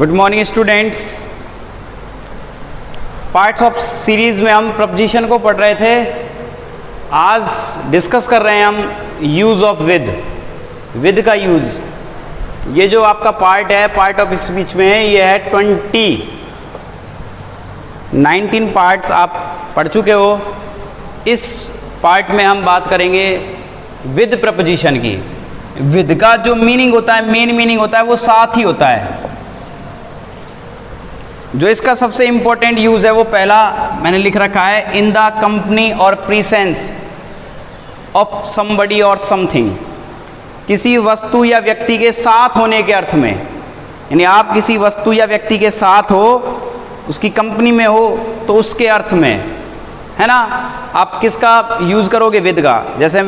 Good morning students. Parts of series में हम preposition को पढ़ रहे थे। आज डिस्कस कर रहे हैं हम यूज ऑफ विद का यूज। ये जो आपका पार्ट है, पार्ट ऑफ स्पीच में है, ये है 19 पार्ट्स आप पढ़ चुके हो। इस पार्ट में हम बात करेंगे विद प्रपोजिशन की। विद का जो मीनिंग होता है, मेन मीनिंग होता है, वो साथ ही होता है। जो इसका सबसे इंपॉर्टेंट यूज है वो पहला मैंने लिख रखा है, इन द कंपनी और प्रेजेंस ऑफ समबडी और समथिंग। किसी वस्तु या व्यक्ति के साथ होने के अर्थ में, यानी आप किसी वस्तु या व्यक्ति के साथ हो, उसकी कंपनी में हो, तो उसके अर्थ में, है ना। आप किसका यूज करोगे? विद का। जैसे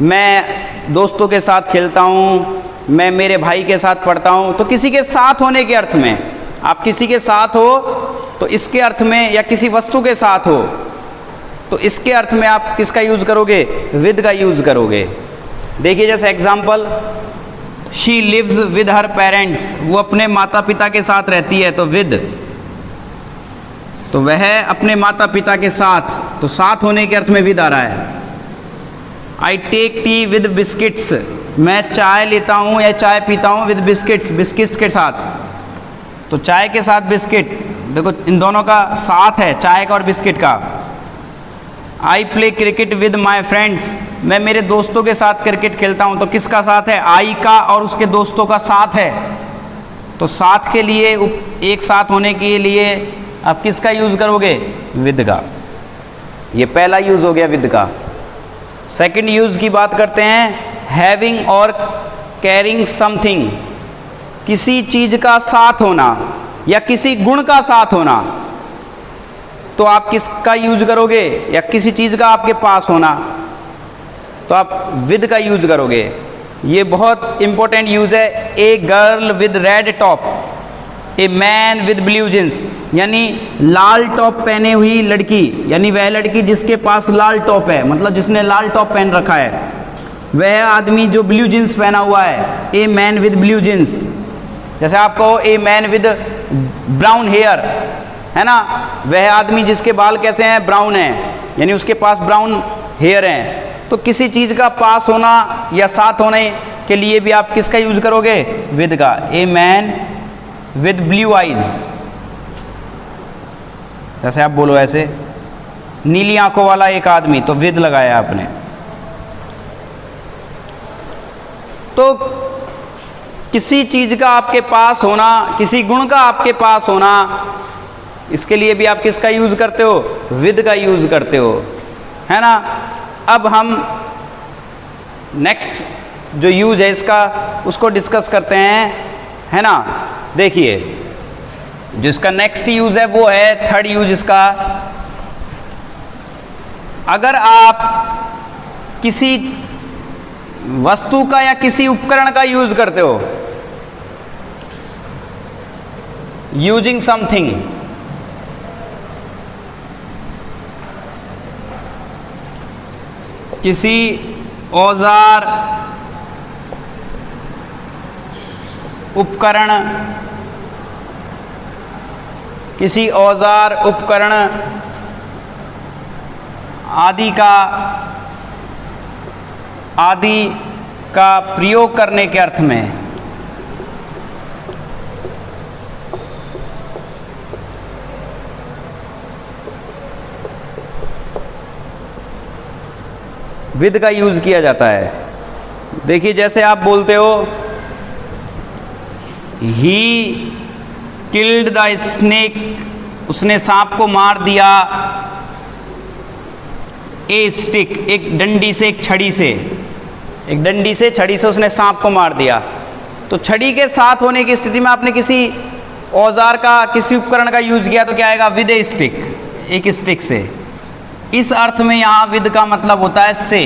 मैं दोस्तों के साथ खेलता हूँ, मैं मेरे भाई के साथ पढ़ता हूँ, तो किसी के साथ होने के अर्थ में। आप किसी के साथ हो तो इसके अर्थ में, या किसी वस्तु के साथ हो तो इसके अर्थ में आप किसका यूज करोगे? विद का यूज करोगे। देखिए जैसे example, she lives with her parents, वो अपने माता पिता के साथ रहती है, तो विद, तो वह अपने माता पिता के साथ, तो साथ होने के अर्थ में विद आ रहा है। I take tea with biscuits, मैं चाय लेता हूँ या चाय पीता हूँ विद बिस्किट्स, बिस्किट्स के साथ, तो चाय के साथ बिस्किट, देखो इन दोनों का साथ है, चाय का और बिस्किट का। I play cricket with my friends, मैं मेरे दोस्तों के साथ क्रिकेट खेलता हूँ, तो किसका साथ है? आई का और उसके दोस्तों का साथ है। तो साथ के लिए, एक साथ होने के लिए आप किसका यूज करोगे? विद का। ये पहला यूज हो गया विद का। सेकंड यूज की बात करते हैं, हैविंग और कैरिंग समथिंग। किसी चीज का साथ होना या किसी गुण का साथ होना, तो आप किसका यूज करोगे? या किसी चीज का आपके पास होना, तो आप विद का यूज करोगे। ये बहुत इंपॉर्टेंट यूज है। A girl with red top, A man with blue jeans, यानी लाल टॉप पहने हुई लड़की, यानी वह लड़की जिसके पास लाल टॉप है, मतलब जिसने लाल टॉप पहन रखा है, वह आदमी जो ब्लू जींस पहना हुआ है। A man with blue jeans. जैसे आप कहो a man with brown hair, है ना, वह आदमी जिसके बाल कैसे हैं? ब्राउन हैं, यानी उसके पास ब्राउन हेयर हैं। तो किसी चीज़ का पास होना या साथ होने के लिए भी आप किसका यूज करोगे? विद का। ए मैन विद ब्लू आइज, जैसे आप बोलो ऐसे, नीली आंखों वाला एक आदमी, तो विद लगाया आपने। तो किसी चीज का आपके पास होना, किसी गुण का आपके पास होना, इसके लिए भी आप किसका यूज करते हो? विद का यूज करते हो, है ना। अब हम नेक्स्ट जो यूज है इसका, उसको डिस्कस करते हैं, है ना। देखिए जिसका नेक्स्ट यूज है वो है थर्ड यूज इसका। अगर आप किसी वस्तु का या किसी उपकरण का यूज करते हो, यूजिंग समथिंग, किसी औजार, उपकरण, किसी औजार, उपकरण आदि का प्रयोग करने के अर्थ में, विद का यूज किया जाता है। देखिए जैसे आप बोलते हो, ही किल्ड द स्नेक, उसने सांप को मार दिया। ए स्टिक, एक डंडी से, एक छड़ी से, एक डंडी से, छड़ी से उसने सांप को मार दिया। तो छड़ी के साथ होने की स्थिति में आपने किसी औजार का, किसी उपकरण का यूज किया, तो क्या आएगा? विद ए स्टिक, एक स्टिक से। इस अर्थ में यहां विद का मतलब होता है से।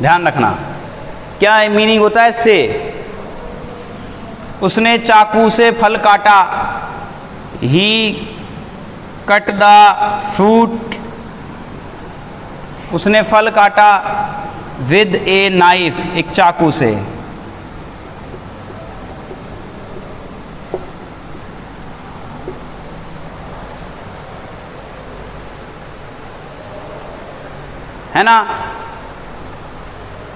ध्यान रखना क्या मीनिंग होता है? से। उसने चाकू से फल काटा, ही कट द फ्रूट, उसने फल काटा विद ए नाइफ, एक चाकू से। है ना।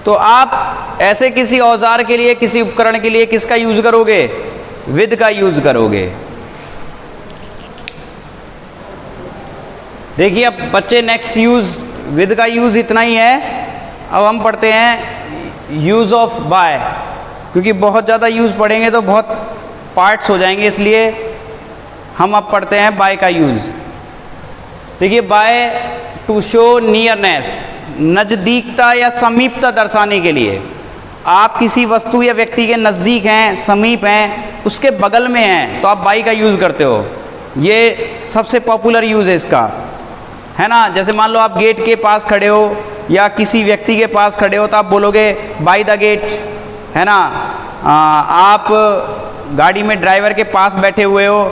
तो आप ऐसे किसी औजार के लिए, किसी उपकरण के लिए किसका यूज करोगे? विद का यूज करोगे। देखिए अब बच्चे नेक्स्ट यूज, विद का यूज इतना ही है। अब हम पढ़ते हैं यूज ऑफ बाय, क्योंकि बहुत ज़्यादा यूज पढ़ेंगे तो बहुत पार्ट्स हो जाएंगे, इसलिए हम अब पढ़ते हैं बाय का यूज। देखिए बाय टू शो नियरनेस, नज़दीकता या समीपता दर्शाने के लिए। आप किसी वस्तु या व्यक्ति के नज़दीक हैं, समीप हैं, उसके बगल में हैं, तो आप बाय का यूज़ करते हो। ये सबसे पॉपुलर यूज़ है इसका, है ना। जैसे मान लो आप गेट के पास खड़े हो या किसी व्यक्ति के पास खड़े हो तो आप बोलोगे बाय द गेट, है ना। आप गाड़ी में ड्राइवर के पास बैठे हुए हो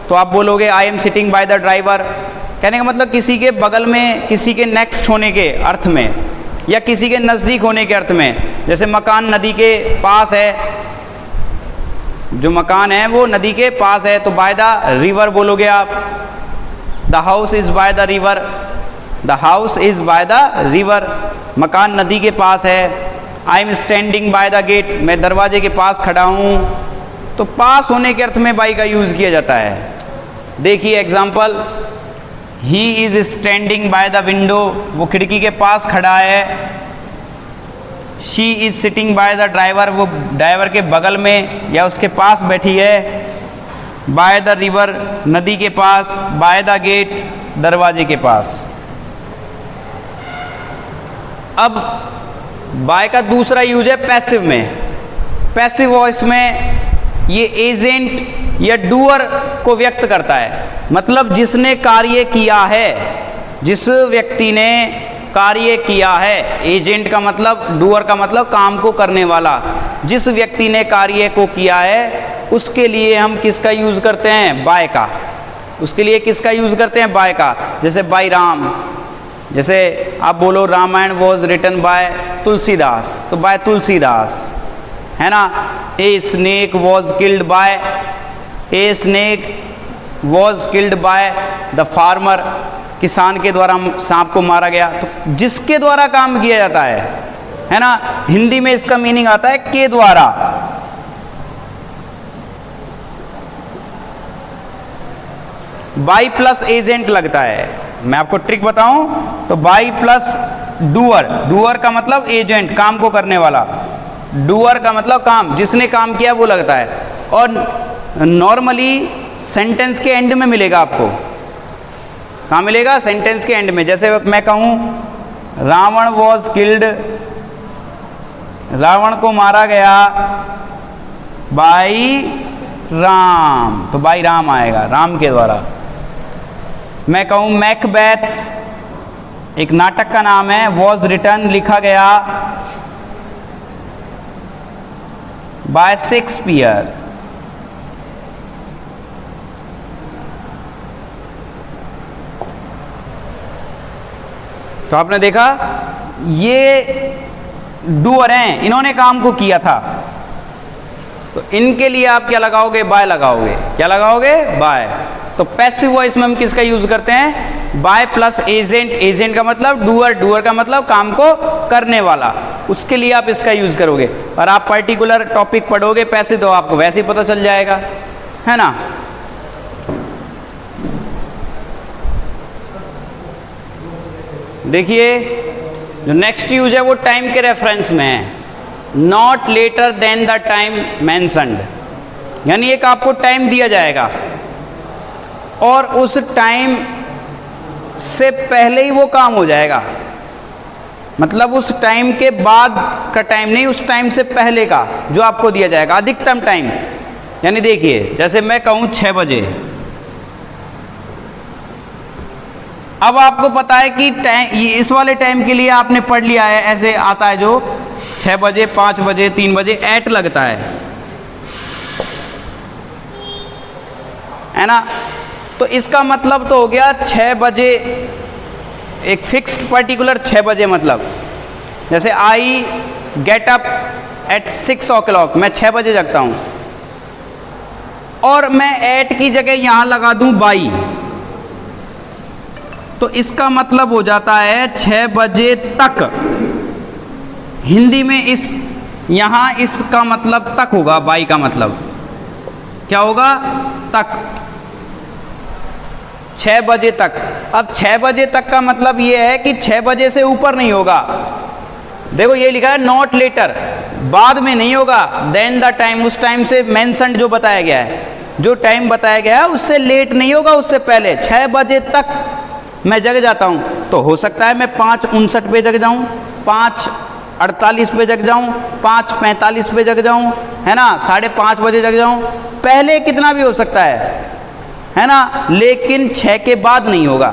तो आप बोलोगे I am sitting by the driver. कहने का मतलब किसी के बगल में, किसी के नेक्स्ट होने के अर्थ में, या किसी के नज़दीक होने के अर्थ में। जैसे मकान नदी के पास है, जो मकान है वो नदी के पास है तो बाय द रिवर बोलोगे आप। The house is by the river, the house is by the river, मकान नदी के पास है। I am standing by the gate, मैं दरवाजे के पास खड़ा हूँ। तो पास होने के अर्थ में बाय का यूज़ किया जाता है। देखिए example, he is standing by the window, वो खिड़की के पास खड़ा है। She is sitting by the driver, वो ड्राइवर के बगल में या उसके पास बैठी है। बाय द रिवर, नदी के पास। बाय द गेट, दरवाजे के पास। अब बाय का दूसरा यूज है पैसिव में। पैसिव वॉइस में ये एजेंट या डूअर को व्यक्त करता है, मतलब जिसने कार्य किया है, जिस व्यक्ति ने कार्य किया है। एजेंट का मतलब, डूअर का मतलब काम को करने वाला। जिस व्यक्ति ने कार्य को किया है उसके लिए हम किसका यूज करते हैं? बाय का। उसके लिए किसका यूज करते हैं? बाय का। जैसे बाय राम, जैसे आप बोलो Ramayan was written by Tulsidas, तो बाय तुलसीदास, है ना। A snake was killed by, a snake was killed by the farmer, किसान के द्वारा सांप को मारा गया। तो जिसके द्वारा काम किया जाता है ना। हिंदी में इसका मीनिंग आता है के द्वारा। बाय प्लस एजेंट लगता है। मैं आपको ट्रिक बताऊं तो बाय प्लस डूअर, डूअर का मतलब एजेंट, काम को करने वाला। डूअर का मतलब काम, जिसने काम किया वो लगता है। और नॉर्मली सेंटेंस के एंड में मिलेगा आपको। कहाँ मिलेगा? सेंटेंस के एंड में। जैसे मैं कहूँ रावण वॉज किल्ड, रावण को मारा गया बाय राम, तो बाय राम आएगा, राम के द्वारा। मैं कहूँ मैकबेथ, एक नाटक का नाम है, वॉज रिटन, लिखा गया बाय शेक्सपियर। तो आपने देखा ये डूअर हैं, इन्होंने काम को किया था। तो इनके लिए आप क्या लगाओगे? बाय लगाओगे। क्या लगाओगे? बाय। तो पैसिव वॉइस में हम किसका यूज करते हैं? बाय प्लस एजेंट, एजेंट का मतलब डूअर, डूअर का मतलब काम को करने वाला। उसके लिए आप इसका यूज करोगे। और आप पर्टिकुलर टॉपिक पढ़ोगे पैसिव तो आपको वैसे ही पता चल जाएगा, है ना। देखिए जो नेक्स्ट यूज है वो टाइम के रेफरेंस में है। Not later than the time mentioned, यानी एक आपको टाइम दिया जाएगा और उस टाइम से पहले ही वो काम हो जाएगा। मतलब उस टाइम के बाद का टाइम नहीं, उस टाइम से पहले का जो आपको दिया जाएगा, अधिकतम टाइम। यानी देखिए जैसे मैं कहूँ 6 बजे, अब आपको पता है कि टाइम, इस वाले टाइम के लिए आपने पढ़ लिया है, ऐसे आता है जो 6 बजे, 5 बजे, 3 बजे ऐट लगता है ना। तो इसका मतलब तो हो गया 6 बजे, एक फिक्स्ड पर्टिकुलर 6 बजे। मतलब जैसे I get up at 6 o'clock, मैं 6 बजे जगता हूँ और मैं एट की जगह यहाँ लगा दूँ बाई, तो इसका मतलब हो जाता है 6 बजे तक। हिंदी में इस यहाँ इसका मतलब तक होगा, बाई का मतलब क्या होगा? तक, 6 बजे तक। अब 6 बजे तक का मतलब ये है कि 6 बजे से ऊपर नहीं होगा। देखो ये लिखा है नॉट लेटर, बाद में नहीं होगा। देन द टाइम, उस टाइम से मेंशन्ड जो बताया गया है, जो टाइम बताया गया है उससे लेट नहीं होगा, उससे पहले। 6 बजे तक मैं जग जाता हूँ तो हो सकता है मैं 5:59 पे जग जाऊँ, 5:48 पे जग जाऊँ, 5:45 पे जग जाऊँ, है ना, 5:30 बजे जग जाऊँ, पहले कितना भी हो सकता है ना, लेकिन 6 के बाद नहीं होगा।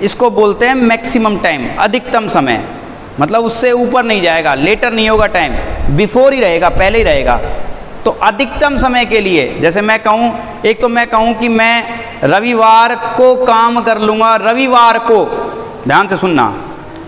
इसको बोलते हैं मैक्सिमम टाइम, अधिकतम समय, मतलब उससे ऊपर नहीं जाएगा, लेटर नहीं होगा टाइम, बिफोर ही रहेगा, पहले ही रहेगा। तो अधिकतम समय के लिए, जैसे मैं कहूँ, एक तो मैं कहूँ कि मैं रविवार को काम कर लूँगा, रविवार को, ध्यान से सुनना,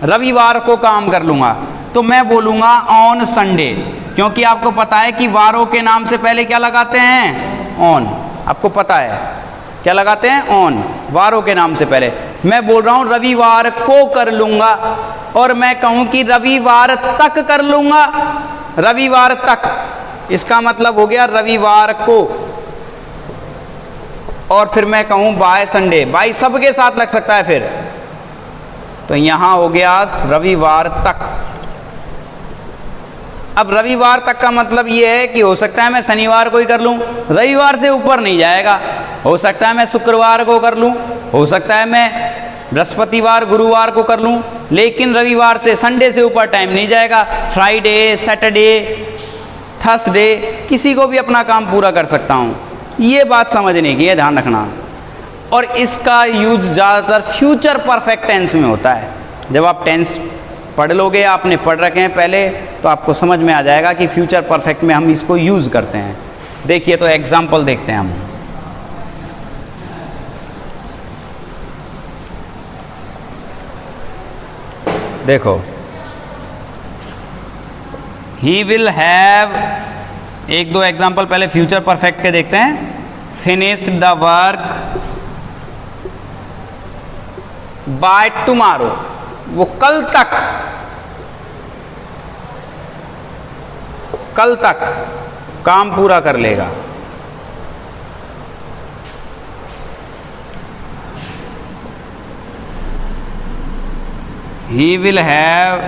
रविवार को काम कर लूँगा, तो मैं बोलूँगा ऑन संडे, क्योंकि आपको पता है कि वारों के नाम से पहले क्या लगाते हैं? ऑन। आपको पता है क्या लगाते हैं? ऑन, वारों के नाम से पहले। मैं बोल रहा हूँ रविवार को कर लूँगा, और मैं कहूँ कि रविवार तक कर लूँगा, रविवार तक, इसका मतलब हो गया रविवार को। और फिर मैं कहूँ बाय संडे, बाय सबके साथ लग सकता है फिर, तो यहाँ हो गया रविवार तक। अब रविवार तक का मतलब ये है कि हो सकता है मैं शनिवार को ही कर लूँ, रविवार से ऊपर नहीं जाएगा। हो सकता है मैं शुक्रवार को कर लूँ, हो सकता है मैं बृहस्पतिवार गुरुवार को कर लूँ, लेकिन रविवार से, संडे से ऊपर टाइम नहीं जाएगा। फ्राइडे, सैटरडे, थर्सडे, किसी को भी अपना काम पूरा कर सकता हूँ। ये बात समझने की है, ध्यान रखना। और इसका यूज ज़्यादातर फ्यूचर परफेक्ट टेंस में होता है। जब आप टेंस पढ़ लोगे, आपने पढ़ रखे हैं पहले, तो आपको समझ में आ जाएगा कि फ्यूचर परफेक्ट में हम इसको यूज़ करते हैं। देखिए तो एग्जाम्पल देखते हैं हम। देखो, ही विल हैव, एक दो एग्जाम्पल पहले फ्यूचर परफेक्ट के देखते हैं। Finish the work by tomorrow, वो कल तक, कल तक काम पूरा कर लेगा। He will have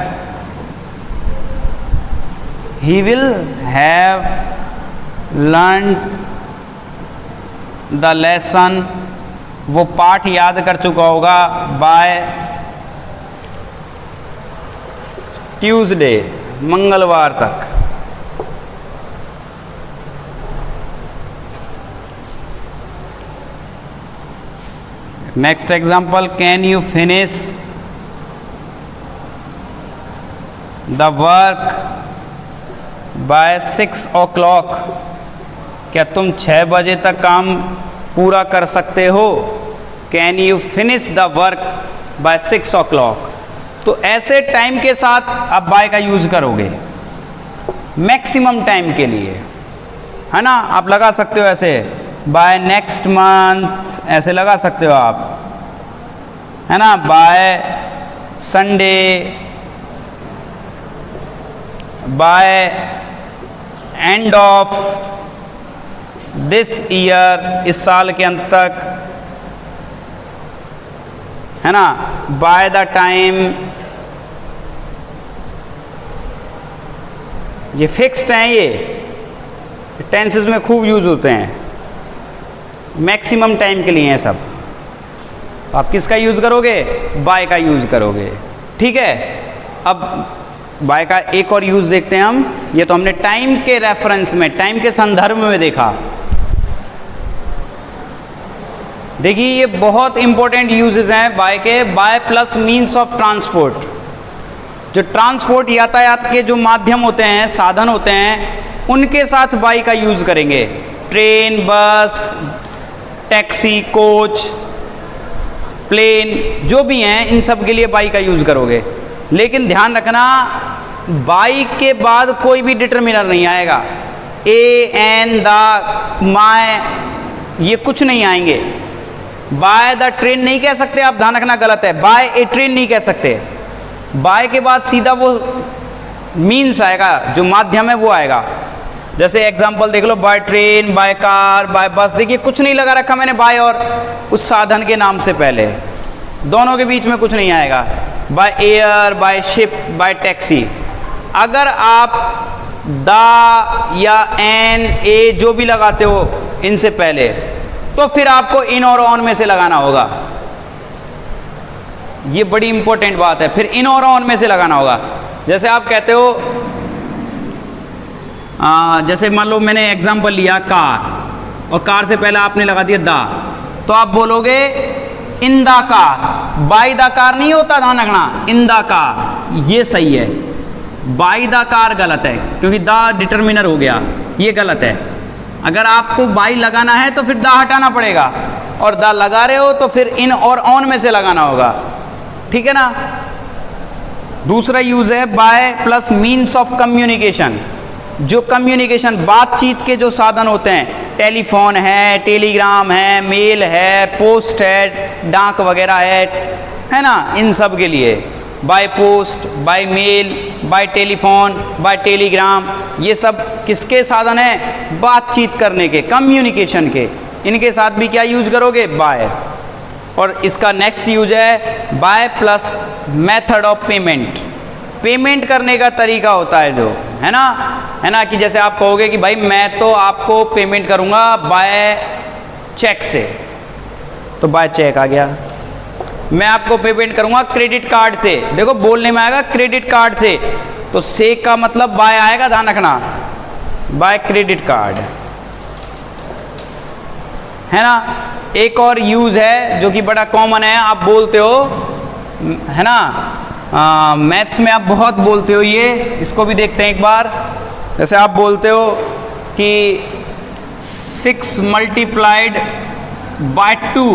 learned the lesson, वो पाठ याद कर चुका होगा बाय ट्यूसडे, मंगलवार तक। Next example, can you finish the work by 6 o'clock, क्या तुम 6 बजे तक काम पूरा कर सकते हो? Can you finish the work by 6 o'clock। तो ऐसे टाइम के साथ आप बाय का यूज करोगे मैक्सिमम टाइम के लिए, है ना। आप लगा सकते हो ऐसे, बाय नेक्स्ट मंथ, ऐसे लगा सकते हो आप, है ना। By Sunday, by end of this year, इस साल के अंत तक, है ना। बाय द टाइम, ये फिक्स्ड हैं, ये टेंसेस में खूब यूज होते हैं, मैक्सिमम टाइम के लिए हैं सब। तो आप किसका यूज करोगे? बाय का यूज करोगे, ठीक है। अब बाय का एक और यूज देखते हैं हम। ये तो हमने टाइम के रेफरेंस में, टाइम के संदर्भ में देखा। देखिए ये बहुत इंपॉर्टेंट यूजेस हैं बाय के। By plus means of transport, जो ट्रांसपोर्ट यातायात के जो माध्यम होते हैं, साधन होते हैं, उनके साथ बाय का यूज करेंगे। ट्रेन, बस, टैक्सी, कोच, प्लेन, जो भी हैं, इन सब के लिए बाय का यूज करोगे। लेकिन ध्यान रखना, बाय के बाद कोई भी डिटरमिनर नहीं आएगा। ए, एन, द, माय, ये कुछ नहीं आएंगे। बाय द ट्रेन नहीं कह सकते आप, ध्यान रखना गलत है। बाय ए ट्रेन नहीं कह सकते, बाय के बाद सीधा वो मीन्स आएगा, जो माध्यम है वो आएगा। जैसे एग्जाम्पल देख लो, by train, by car, by bus. देखिए कुछ नहीं लगा रखा मैंने बाय और उस साधन के नाम से पहले, दोनों के बीच में कुछ नहीं आएगा। By air, by ship, bye taxi. अगर आप द या एन, ए जो भी लगाते हो इनसे पहले, तो फिर आपको इन और ऑन में से लगाना होगा। ये बड़ी इंपॉर्टेंट बात है, फिर इन और ऑन में से लगाना होगा। जैसे आप कहते हो, जैसे मान लो मैंने एग्जांपल लिया कार, और कार से पहले आपने लगा दिया द, तो आप बोलोगे in the car. By the car नहीं होता, ध्यान रखना, इन द कार ये सही है। बाय द कार गलत है, क्योंकि द डिटर्मिनर हो गया, ये गलत है। अगर आपको बाय लगाना है तो फिर द हटाना पड़ेगा, और द लगा रहे हो तो फिर इन और ऑन में से लगाना होगा, ठीक है ना। दूसरा यूज है by plus means of communication. जो कम्युनिकेशन, बातचीत के जो साधन होते हैं, टेलीफोन है, टेलीग्राम है, मेल है, पोस्ट है, डाक वगैरह है ना, इन सब के लिए by post, by mail, by telephone, by telegram, ये सब किसके साधन हैं? बातचीत करने के, कम्युनिकेशन के। इनके साथ भी क्या यूज करोगे? बाय। और इसका नेक्स्ट यूज है by plus method of payment. Payment करने का तरीका होता है जो, है ना, कि जैसे आप कहोगे कि भाई मैं तो आपको पेमेंट करूंगा बाय चेक से, तो बाय चेक आ गया। मैं आपको पेमेंट करूंगा क्रेडिट कार्ड से, देखो बोलने में आएगा क्रेडिट कार्ड से, तो से का मतलब बाय आएगा, ध्यान रखना, बाय क्रेडिट कार्ड, है ना। एक और यूज है जो कि बड़ा कॉमन है, आप बोलते हो, है ना, मैथ्स में आप बहुत बोलते हो ये, इसको भी देखते हैं एक बार। जैसे आप बोलते हो कि 6 मल्टीप्लाइड बाय 2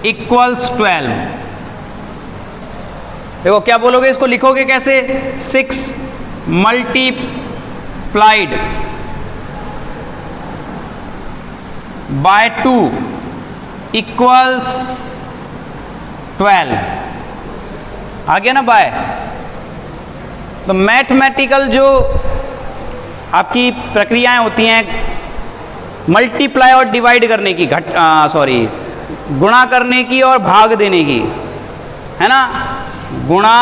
इक्वल्स 12। देखो क्या बोलोगे, इसको लिखोगे कैसे? 6 मल्टीप्लाइड बाय 2 इक्वल्स 12, आ गया ना बाय। तो मैथमेटिकल जो आपकी प्रक्रियाएं होती हैं, मल्टीप्लाई और डिवाइड करने की, गुणा करने की और भाग देने की, है ना, गुणा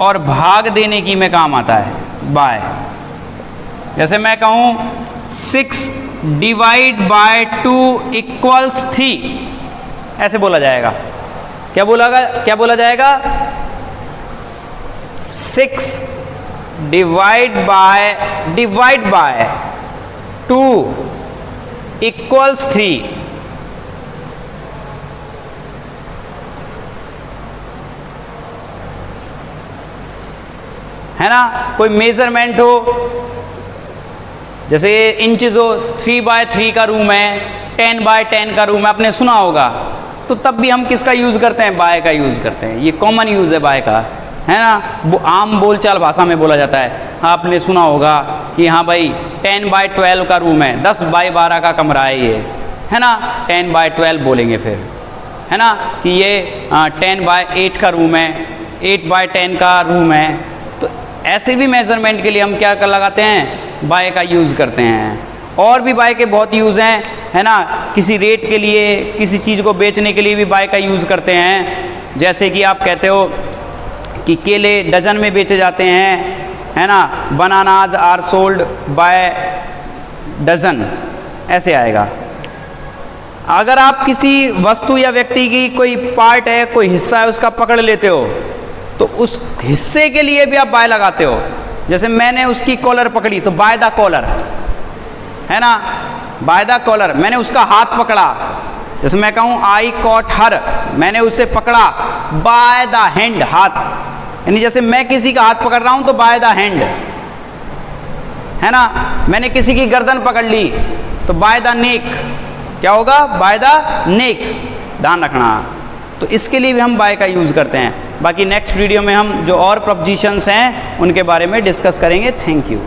और भाग देने की में काम आता है बाय। जैसे मैं कहूं 6 डिवाइड बाय 2 इक्वल्स 3, ऐसे बोला जाएगा। क्या बोला जाएगा? 6 डिवाइड बाय 2 इक्वल्स 3। है ना, कोई मेजरमेंट हो, जैसे इंचेस हो, 3 बाय 3 का रूम है, 10 बाय 10 का रूम है, आपने सुना होगा, तो तब भी हम किसका यूज़ करते हैं? बाय का यूज़ करते हैं। ये कॉमन यूज़ है बाय का, है ना, आम बोलचाल भाषा में बोला जाता है। आपने सुना होगा कि हाँ भाई 10 बाय 12 का रूम है, 10 बाय 12 का कमरा है ये, है ना, 10 बाय 12 बोलेंगे फिर, है ना, कि ये 10 बाय 8 का रूम है, 8 बाय 10 का रूम है। तो ऐसे भी मेजरमेंट के लिए हम क्या लगाते हैं? बाय का यूज़ करते हैं। और भी बाय के बहुत यूज़ हैं, है ना, किसी रेट के लिए, किसी चीज़ को बेचने के लिए भी बाय का यूज़ करते हैं। जैसे कि आप कहते हो कि केले डजन में बेचे जाते हैं, है ना, bananas are sold by dozen, ऐसे आएगा। अगर आप किसी वस्तु या व्यक्ति की कोई पार्ट है, कोई हिस्सा है, उसका पकड़ लेते हो, तो उस हिस्से के लिए भी आप बाय लगाते हो। जैसे मैंने उसकी कॉलर पकड़ी, तो बाय द कॉलर, है ना, बाय द कॉलर। मैंने उसका हाथ पकड़ा, जैसे मैं कहूँ आई कॉट हर, मैंने उसे पकड़ा बाय द हैंड, हाथ, यानी जैसे मैं किसी का हाथ पकड़ रहा हूँ तो बाय द हैंड, है ना। मैंने किसी की गर्दन पकड़ ली तो बाय द नेक, क्या होगा? बाय द नेक, ध्यान रखना। तो इसके लिए भी हम बाय का यूज़ करते हैं। बाकी नेक्स्ट वीडियो में हम जो और प्रपोजिशंस हैं उनके बारे में डिस्कस करेंगे। Thank you.